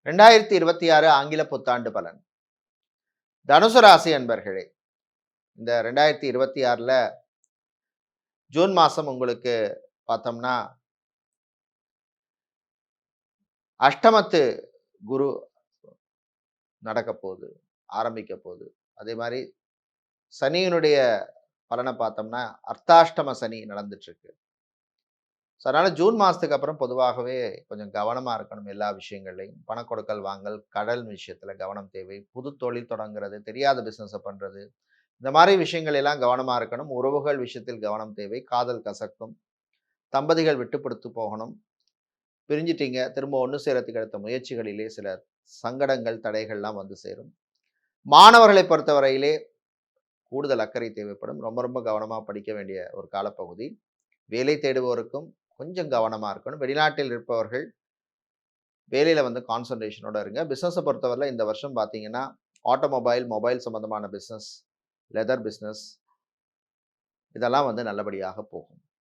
2026 ஆங்கில புத்தாண்டு பலன். தனுசு ராசி அன்பர்களே, இந்த 2026ல ஜூன் மாசம் உங்களுக்கு பார்த்தோம்னா, அஷ்டமத்து குரு நடக்கப் போகுது, ஆரம்பிக்கப் போகுது. அதே மாரி சனியினுடைய பலன பார்த்தோம்னா, அர்த்தாஷ்டம சனி நடந்துட்டு இருக்கு. ஸோ, அதனால ஜூன் மாசத்துக்கு அப்புறம் பொதுவாகவே கொஞ்சம் கவனமா இருக்கணும் எல்லா விஷயங்கள்லயும். பணக்கொடுக்கல் வாங்கல், கடன் விஷயத்துல கவனம் தேவை. புது தொழில் தொடங்குறது, தெரியாத பிசினஸ பண்றது, இந்த மாரி விஷயங்கள் எல்லாம் கவனமா இருக்கணும். உறவுகள் விஷயத்தில் கவனம் தேவை. காதல் கசக்கும். தம்பதிகள் விட்டு கொடுத்து போகணும். பிரிஞ்சிட்டீங்க, திரும்ப ஒண்ணு சேரத்துக்கு எடுத்த முயற்சிகளிலே சில சங்கடங்கள், தடைகள்லாம் வந்து சேரும். மாணவர்களை பொறுத்தவரையிலே கூடுதல் அக்கறை தேவைப்படும். ரொம்ப ரொம்ப கவனமா படிக்க வேண்டிய ஒரு காலப்பகுதி. வேலை தேடுவோருக்கும் கொஞ்சம் கவனமா இருக்கணும். வெளிநாட்டில் இருப்பவர்கள் வேலையில வந்து கான்சன்ட்ரேஷனோட இருங்க. பிசினஸ பொறுத்தவரையில இந்த வருஷம் பார்த்தீங்கன்னா, ஆட்டோமொபைல், மொபைல் சம்பந்தமான பிசினஸ், லெதர் பிசினஸ் இதெல்லாம் வந்து நல்லபடியாக போகும்.